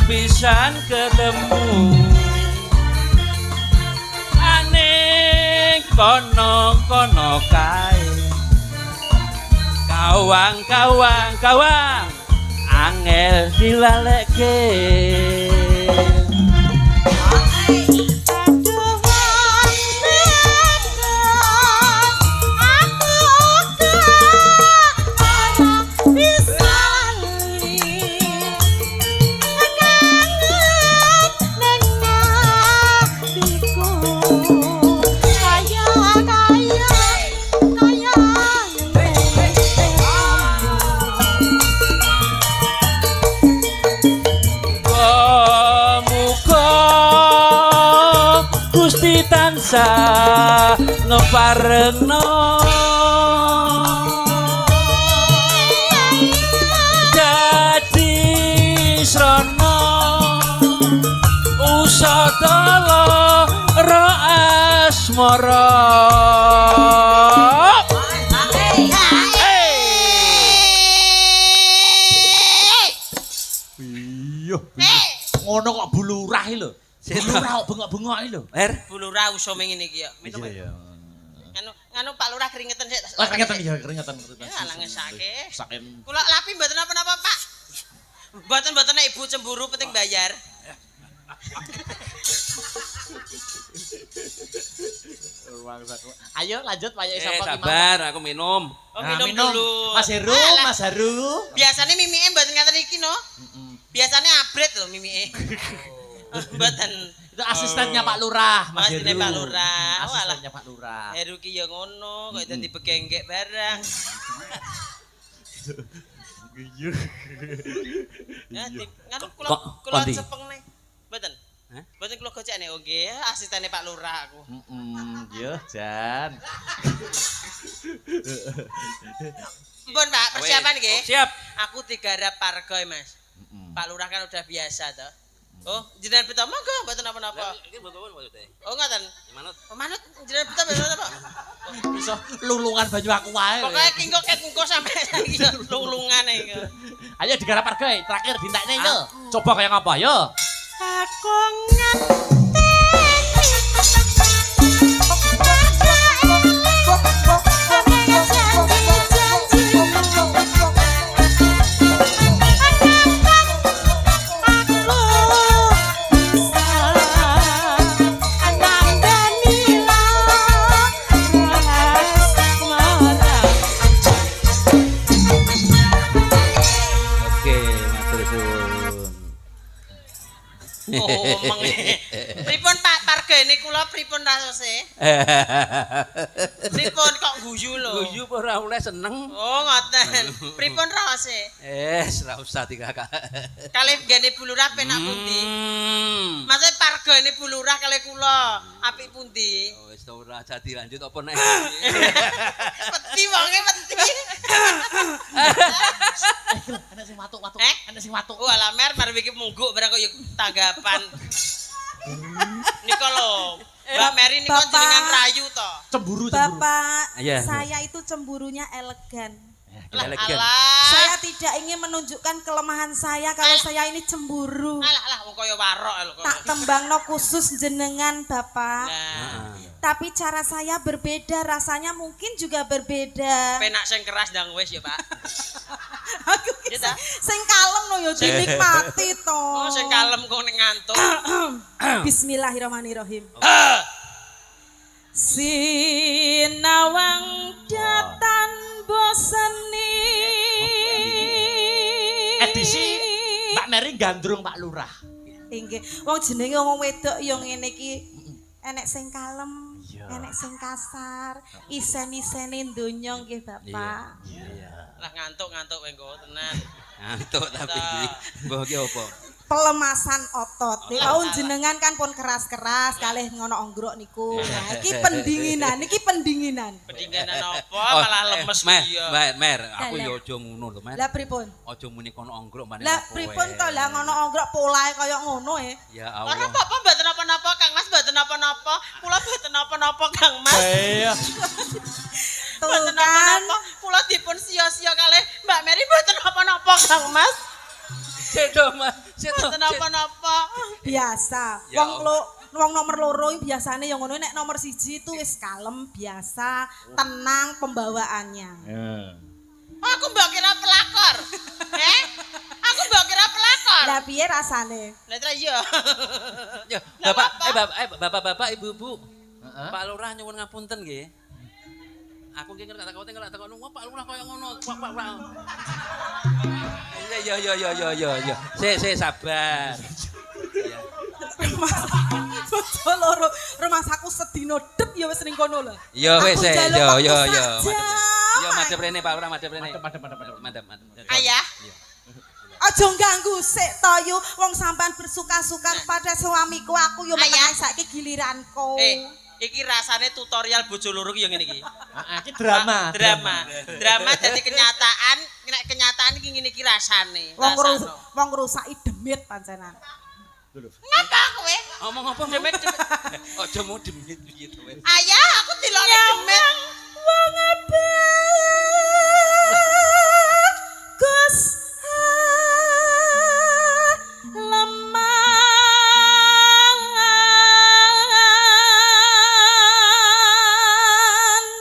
pisan ketemu aning kono kae kawang angel dilalekke tansah ngeparengno dadi srana usadala ro asmara ngono kok bulurah lho. Bulurah kok bengok-bengok lho. Bulurah usome ngene iki ya. Minum. Nganu Pak Lurah keringetan sik. Oh, keringetan ya, keringetan. Ya lah ngesake. Saken. Kula lapi mboten apa-apa, Pak. Mboten nek ibu cemburu penting bayar. Ayo lanjut Pak Yai sapa sabar aku minum. Oh, minum dulu. Mas Heru. Biasane mimike mboten ngaten iki no. Biasane abret lho mimike. Mboten. Itu asistennya Pak Lurah, Mas Heru. Asistennya Pak Lurah. Asistennya Pak Lurah. Heru ki ya ngono, kok dadi begenggek barang. Iya. Ya, nganu kula cepeng nih. Mboten. Mboten kula gocekne oh nggih, asistene Pak Lurah aku. Yo, Jan. Mpun Pak, persiapan nggih. Siap. Aku digarap pargoy, Mas. Pak Lurah kan udah biasa toh. Oh, jenengan pita monggo mboten napa-napa. Iki mboten maksudnya. Oh, ngoten. Manut. Oh, manut jenengan pita mboten napa. Bisa lulungan baju aku wae. Pokoke kingko ket engko sampe saiki lulungane iki. Ayo digarap pargoy, terakhir dintekne yo. Coba kayak apa yo? Aku ngerti. Oh, pripun Pak Pargene kula pripun rasane? Pripun kok guyu lho? Guyu ora oleh seneng. Oh, ngoten. Pripun rasane? Ora usah Kakak. Kalih gene bulurah penak pundi? Maksud Pargene bulurah kalih kula apik pundi? Oh, wis ora jadi lanjut apa nek. Peti wonge peti. Ana sing watuk-watuk. Ana sing watuk. Oh, alah mer iki mungguk barang kok ya tanggapan. Nika lho, Mbak Mary nika jenengan rayu to. Cemburu. Bapak, Iya. saya itu cemburunya elegan. Elegan. Saya tidak ingin menunjukkan kelemahan saya kalau saya ini cemburu. Alah wong kaya warok lho kok. Tak tembangno khusus jenengan, Bapak. Nah, Tapi cara saya berbeda, rasanya mungkin juga berbeda. penak sing keras ndang wis ya, Pak. Aku ki sing kalem no ya dinikmati to. Oh, sing kalem kok nek ngantuk. Bismillahirrahmanirrahim. Sinawang datan boseni. Edisi Mbak Mary gandrung Pak Lurah. Inggih, wong jenenge wong wedok ya ngene iki enek sing kalem, enek sing kasar, isen-isene donya nggih Bapak. Lah ngantuk engko tenan. Ngantuk tapi mbah ki apa? Pelemasan otot. Wau jenengan kan pun keras-keras kalih ngono onggrok niku. Nah, iki pendinginan, pendinginan. Pendinginan apa malah lemes dia. Mer, aku ya aja ngono to, Mer. Lah pripun? Aja muni kono onggrok maneh. Lah pripun to lah ngono onggrok polahe kaya ngono Ya Ora Allah. apa-apa mboten napa-napa Kang Mas, mboten napa-napa. Kula mboten napa-napa Kang Mas. Iya. Mboten napa-napa. Kula dipun sia-sia kalih Mbak Mary mboten napa-napa Kang Mas. Sedo Mas, sedo. Napa-napa. Biasa. Ya Wong nomor loro iki biasane yang ngono nek nomor 1 itu wis kalem, biasa, tenang pembawaannya. Aku mbok kira pelakor. Aku mbok kira pelakor. Lah piye rasane? Lah terus iya. Ya, bapak, ibu-ibu. Pak Lurah nyuwun ngapunten nggih. Aku nggih ngerti kata nunggu Pak Lurah kaya ngono. Pak. Ya. Sik sabar. Ya. Bojo loro rumahku sedina dep ya wis ning kono lho. Ya wis ya. Ya Madhep rene Pak Lurah, madhep rene. Madhep. Ayah. Aja ganggu sik to yu wong sampean bersuka-suka pada suamiku aku yo menawa saiki giliranku. Iki rasane tutorial bojo loro ki yo ngene iki. Iki drama. Drama dadi kenyataan, nek kenyataan iki ngene iki rasane. Wong ngrusaki demit pancenan. Ngapa kowe? Ngomong apa demit? Aja mau demit piye to wis. Ayah, aku dilone demit. Wong Gus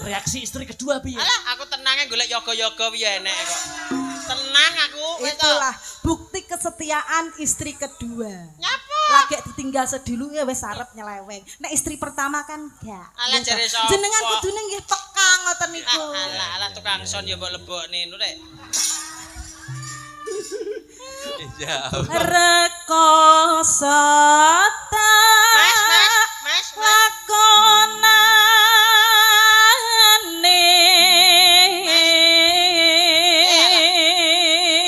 Reaksi istri kedua piye? Alah, aku tenangnya golek yoga-yoga piye enek kok. Tenang aku. Itulah bukti kesetiaan istri kedua. Nyapa? Lagi ditinggal sedulu ya wis arep nyeleweng. Nek istri pertama kan enggak. Alah jare sapa? Jenengan kudune nggih peka ngoten niku. Alah tukang son ya mbok lebokne ngono rek. Ya. Rekoso Mas. lakonane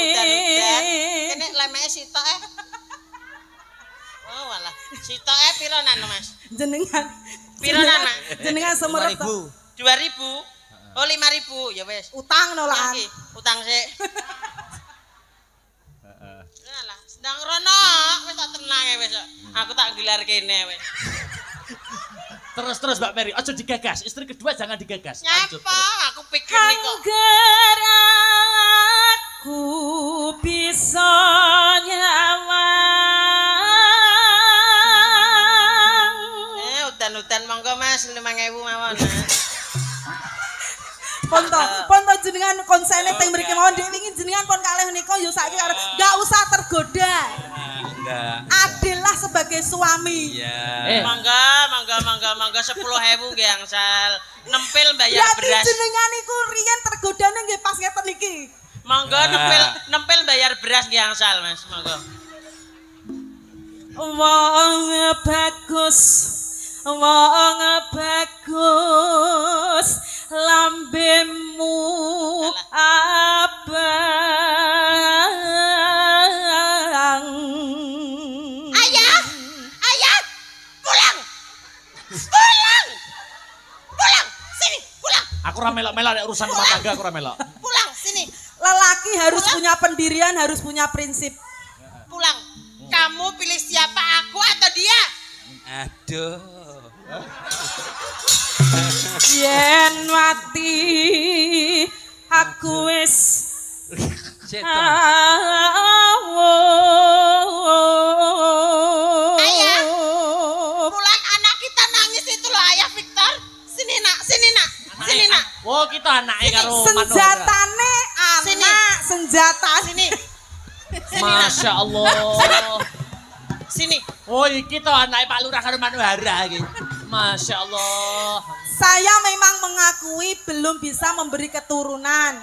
Udan-udan kene lemeke sitoke. Oh walah, sitoke pironan Mas? Pironan Mas? Jenengan semerep 2000. Oh 5.000 ya wis. utang nolaan. Utang sik. Alah, sedang rono, wis tak tenang wis. Aku tak gelar kene wis. Terus Mbak Mary, aja digagas. Istri kedua jangan digagas. Lanjut, Nyapa? terus. Aku pikir nih kok. Angger aku bisa nyawang. Udan-udan monggo Mas 5.000 mawon. Ponto jenengan konsene teng mriki mawon dhewe wingi jenengan pon kalih nika yo saiki arep enggak usah tergoda. Enggak. Adillah sebagai suami. Iya. Mangga 10.000 nggih angsal. Nempel bayar beras. Berarti jenengan iku riyen tergodane nggih pas ngeten iki. Mangga nempel bayar beras nggih angsal Mas, mangga. Wong bagus lambemu abang. Ayah, pulang, sini, pulang, Aku ora melok-melok nek urusan rumah tangga aku ora melok. pulang, sini, Lelaki harus punya pendirian, harus punya prinsip. pulang. Kamu pilih siapa, aku atau dia? Aduh. Yen mati aku wis Sedo. Ayah, pulang anak kita nangis itu loh Ayah Victor. Sini nak. Oh, kita anake karo Manohara. Senjatane anak, senjata Sini. Masya Allah. Sini. Oh, iki to anake Pak Lurah karo Manohara iki. Masya Allah. Saya memang mengakui belum bisa memberi keturunan.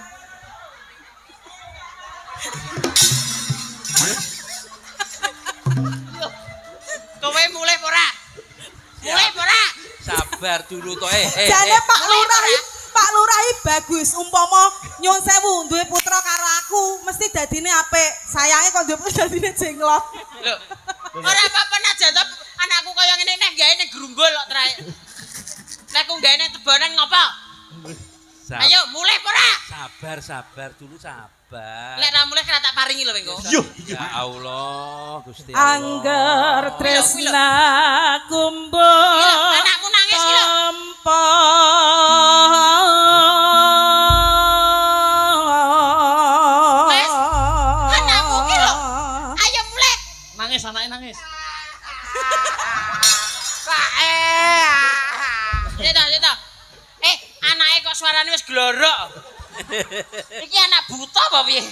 Kowe mulai ora? Sabar dulu to. Jane Pak Lurah bagus. Umpama nyuwun sewu duwe putra karo aku, mesti dadine apik. Sayange kok duwe putra dadine jenglot. Lho. Ora apa-apa nak jatuh anakku kaya ngene nek gawe ning grumbul kok trae. Nek ku gawe ning tebonan ngopo? Ayo mulai ora? Sabar dulu sabar. Nek ra mulai kena tak paringi lho engko. Ya Allah, Gusti Allah. Angger tresna kumbo. Anakmu nangis iki lho. Tanpa Mas, anakmu iki lho. glorok. Iki anak buta apa piye?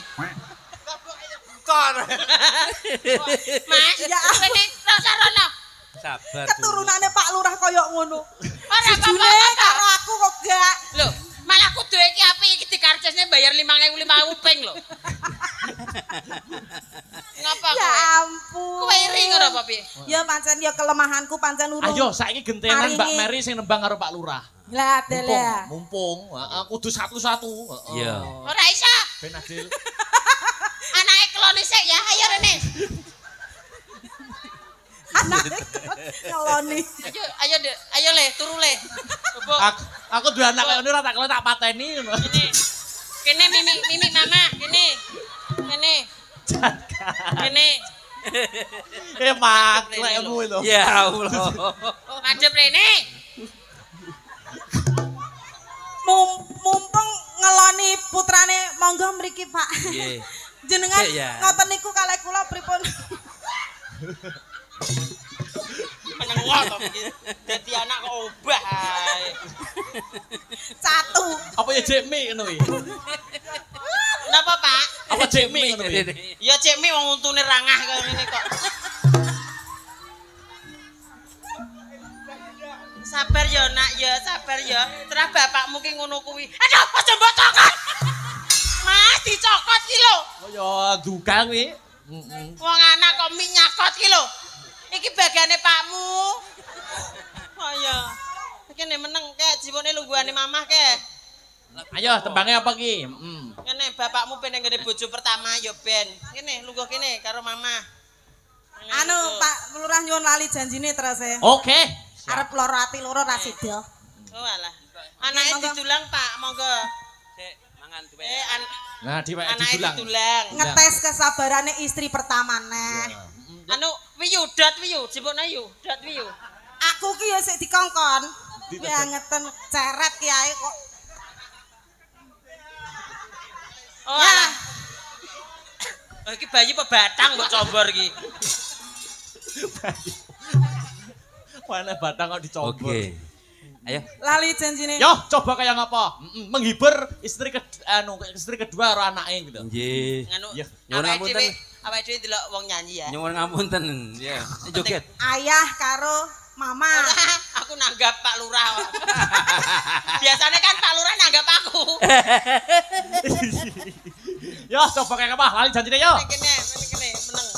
Kon. Mas, Ya. kene rono. Sabar. Keturunane Pak Lurah koyo ngono. Ora Jujune apa-apa. karo aku kok gak. Lho, malah kudu iki apik iki dikarcesne bayar 5.000 ping lho. Ngapa Ya kowe? ampun. Kowe iri ngono apa piye? Ya pancen ya kelemahanku pancen urung. Ayo saiki gentenan Mbak Maringi. Mary sing nembang karo Pak Lurah. Lah dele. Mumpung, heeh kudu satu-satu. Heeh. Iya. Ora iso. Ben adil. Anake kelone sik ya, ayo rene. Anake ngeloni. Ayo le, turu le. Bobok. Aku duwe anak kaya ngene ora tak tak pateni ngono. Kene mimi mama, kene. Kene. Maklek kowe lho. Ya Allah. Madhep rene. Mumpung ngeloni putrane monggo mriki Pak. Nggih. Jenengan Sik, ya. ngoten niku kalih kula pripun? Menengo to iki. Dadi anak kok obah ae. Satu. Apa ya Cek Mi ngono iki? Napa, Pak? Apa Cek Mi ngono iki? Ya cek mi wong untune rangah kaya ngene kok. Sabar ya nak ya, sabar ya. Terah bapakmu ki ngono kuwi. Aduh, aja mbok cokot. Mas dicokot ki lho. Oh ya duka kuwi. Wong anak kok minyakot ki lho. Iki bagane pakmu. Oh ya. Kene meneng kek jiwone lungguhane mamah kek. Ayo tembangnya apa ki? Kene bapakmu pengen ngene bojo pertama ya ben. Kene lungguh kene karo mamah. Anu Pak Lurah nyuwun lali janjine terus e. Oke. Arep loro ati loro ra sida. Oh alah. Anake ditulang Pak, monggo. Sik, mangan duwe. Nah diwek Anake didulang. ditulang. Ngetes kesabarane istri pertama neh. Anu wiyu dot wiyu, jebokna yu, dot wiyu. Aku ki ya sik dikongkon. Ya ngeten ceret ki ae kok. Oh alah. Oh iki bayi apa batang mbok combor iki. Mana batang kok dicoba. Oke. Ayo. Lali janjine. Yo coba kayak ngapa? Menghibur istri istri kedua karo anake gitu. Nggih. Nganu. Iya. Nyuwun ngapunten. Awake dhewe delok wong nyanyi ya. Nyuwun ngapunten. Ya. Joget. Ayah karo mama. Ora, aku nanggap Pak Lurah. Biasanya kan Pak Lurah nanggap aku. Yo coba kayak ngapa? Lali janjine yo. Kene, meneng.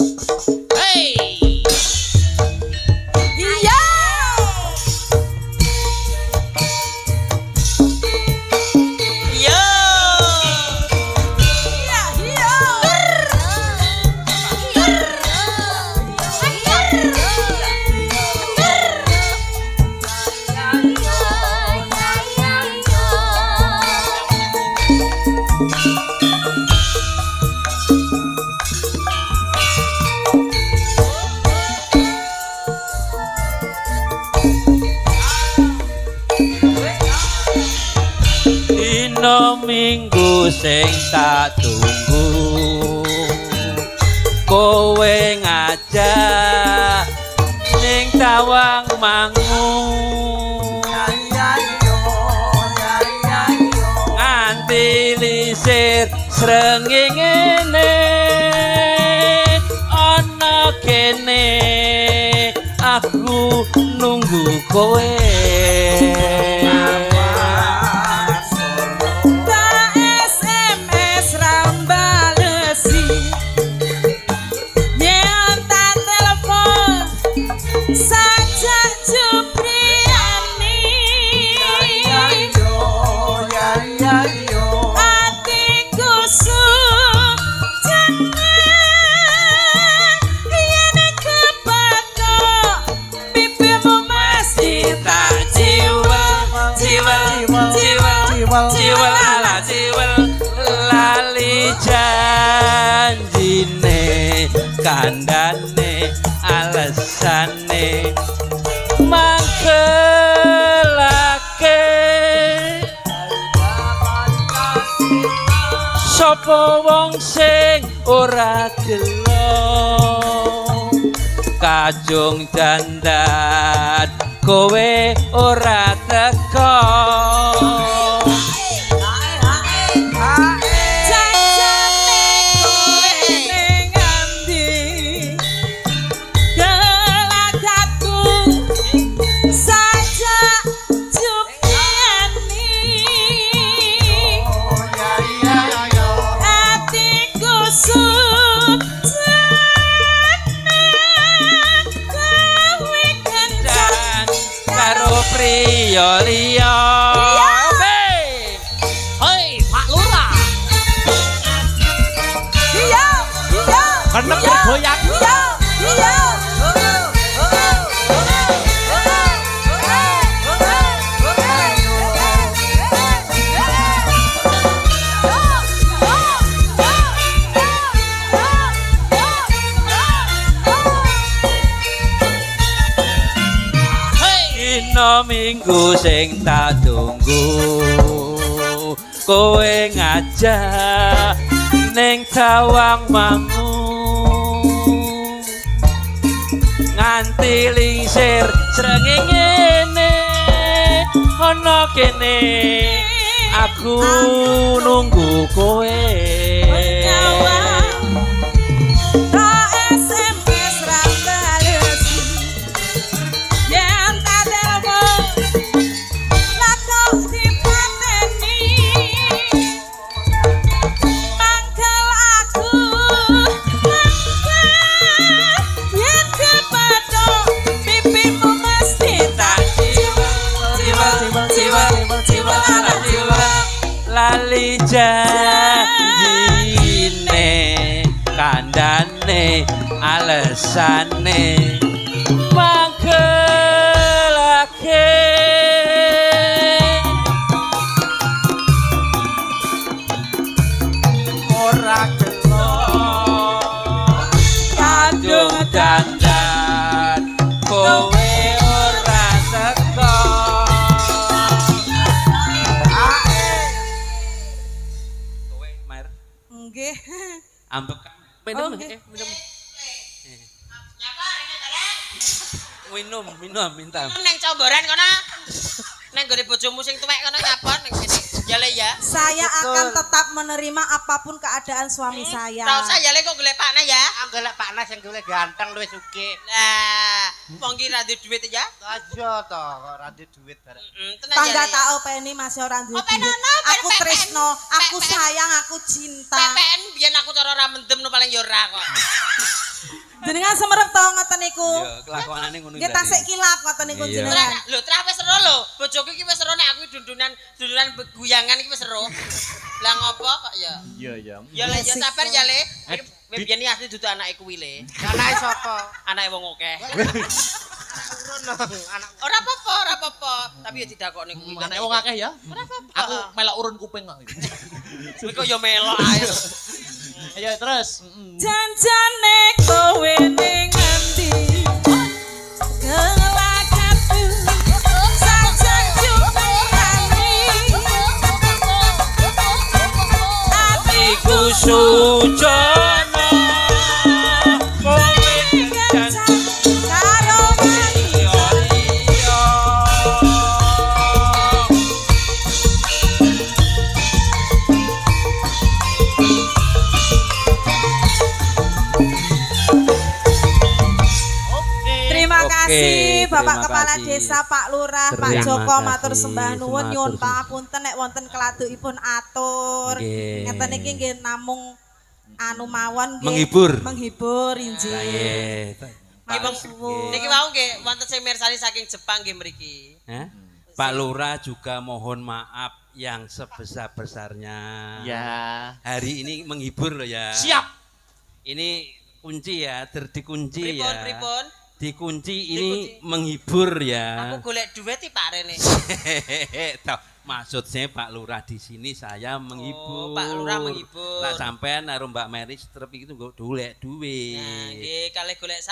Hey. Iya. Yo. Iya, iya. Dino minggu sing tak tunggu kowe ngajak ning tawang mangu nganti lisir srengenge ana kene aku nunggu kowe jiwel ala jiwel lali janjine kandane alesane mangkelake sapa wong sing ora gelo kajung dandan kowe ora teko Kenep bergoyang. Iya, iya. Dina minggu sing tak tunggu kowe ngajak ning Tawang Mangu nganti lingsir srengenge ana kene aku nunggu kowe lali janjine kandhane alesane mangkelake ora kena kadung dandan kowe ora teko Nggih. ambek minum minum minta Neng comboran kono. Neng gone bojomu sing tuwek kono nyapon ning sini. Jale ya. Saya akan tetap menerima apapun keadaan suami saya. Tak usah jale kok golek pakna ya. Golek Pak Nas sing golek ganteng luwih sugih. Lah, wong ki ra duwe duit ya. Aja to kok ora duwe duit bareng. Tenan Tangga ya. tak openi masih orang duwe Openi duit. ono, Aku PPN. tresno, aku sayang, aku cinta. PPN biyen aku cara ora mendem no paling ya ora kok. Jenengan semerep to ngoten niku. ya kelakuanane ngono Nggih tasik kilap ngoten niku Iya. jenengan. Lho, tra wis seru lho. Bojoku iki wis seru nek aku dundunan guyangan iki wis seru. Lah ngopo kok ya? Iya, iya. Ya le ya sabar ya le. Biyen iki asli dudu anake kuwi le. Anake sapa? Anake wong akeh. Urun anak Ora apa-apa. Tapi ya didakokne kuwi kan. Wong akeh ya. Ora apa-apa. Aku melok urun kuping kok. Kuwi kok ya melok ae. Ayo terus. Janjane kowe ning endi? Kelakatu sajan jumani. atiku sujono kowe janji Karo mani. iya Terima Oke, kasih Bapak terima Kepala kasih. Desa Pak Lurah, Pak Terima Joko kasih, matur sembah nuwun nyuwun matur pangapunten nek wonten keladukipun atur. Nggih. Ngeten iki nggih namung anu mawon nggih. Menghibur. Menghibur injih. Nggih. Nggih, suwun. niki wau nggih wonten sing mirsani saking Jepang nggih mriki. Hah? Pak Lurah juga mohon maaf yang sebesar-besarnya. Ya. Hari ini menghibur loh ya. Siap. Ini kunci ya, dikunci Pripun ya. pripun? Dikunci ini menghibur ya. Aku golek duit iki Pak Rene. Toh, maksud saya Pak Lurah di sini saya menghibur. Oh, Pak Lurah menghibur. Lah sampean karo Mbak Mary strep itu nggo golek Nah, duit. nggih kalih golek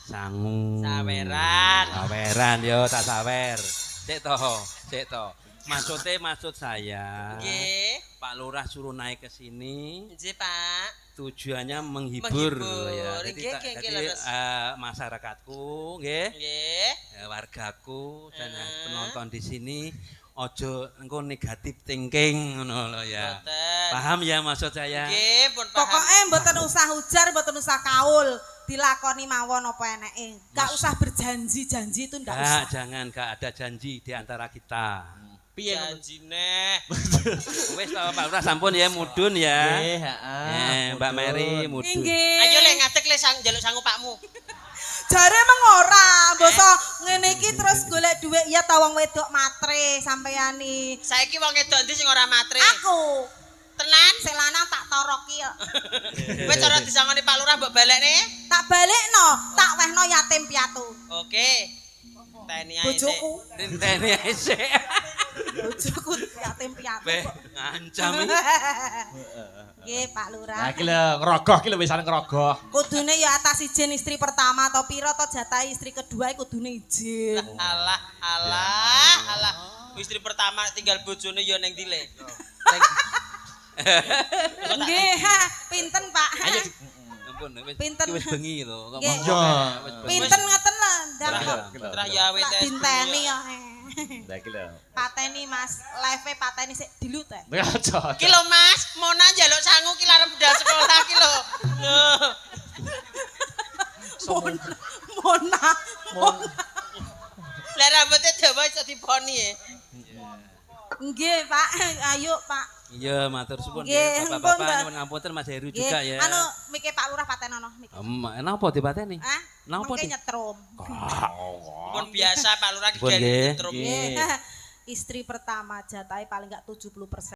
Sangu. saweran. Saweran yo tak sawer. Cek toh. Maksud saya. Nggih. Pak Lurah suruh naik ke sini. Nggih, Pak. Tujuannya menghibur, Menghibur. ya. Nggih, nggih, nggih, leres. Masyarakatku, nggih, Nggih. wargaku dan penonton di sini ojo engko negatif thinking ngono lho ya. Boten. Paham ya maksud saya? Nggih, pun paham. Pokoknya mboten usah ujar, mboten usah kaul, dilakoni mawon apa eneke. Gak usah berjanji-janji itu ndak usah. Jangan gak ada janji di antara kita. Piye janjine. Wis to Pak Lurah sampun ya mudun ya. Nggih, heeh. Mbak Mary mudun. Nggih. Ayo le ngadeg le njaluk sangu pakmu. Jare meng ora, mbasa ngene iki terus golek dhuwit ya ta wong wedok matre sampeyani. Saiki wong wedok ndi sing ora matre? Aku. Tenan? Sing lanang tak toroki kok. Kowe cara disangoni Pak Lurah mbok balekne? Tak balekno, tak wehno yatim piatu. Oke. Teni ae. Bojoku, Rintene ae sik. bojoku yatim piatu. Beh, ngancam iki. Nggih, Pak Lah Lurah. iki lho ngerogoh iki lho wisane ngerogoh. Kudune ya atas izin istri pertama atau piro to jatah istri kedua iku kudune izin. Alah. Istri pertama tinggal bojone ya ning dile. Nggih, pinten Pak. Ayo. Ampun, Pinten. wis bengi lho. Kok Nggih. ngomong. Pinten ngeten lho, ndang Lah, kok. iki lho. Trah ya awet Tak dinteni ya. Lah iki lho. Pateni Mas, live pateni sik dilut teh. Aja. Ki lho Mas, Mona njaluk sangu ki larang budal sekolah ki lho. Mona. Lah rambutnya Jawa iso diponi ya. Nggih, Pak. Ayo, Pak. Iya, matur suwun Nggih, ya. ampun, Bapak-bapak Mbak. nyuwun ngapunten Mas Heru Nggih, juga ya. anu mike Pak Lurah patenono mike. Napa dipateni? Hah? Napa Mengke di? nyetrum. Pun biasa Pak Lurah ki Pun, nggih. getrum. Nggih. Istri pertama jatahe paling enggak 70%.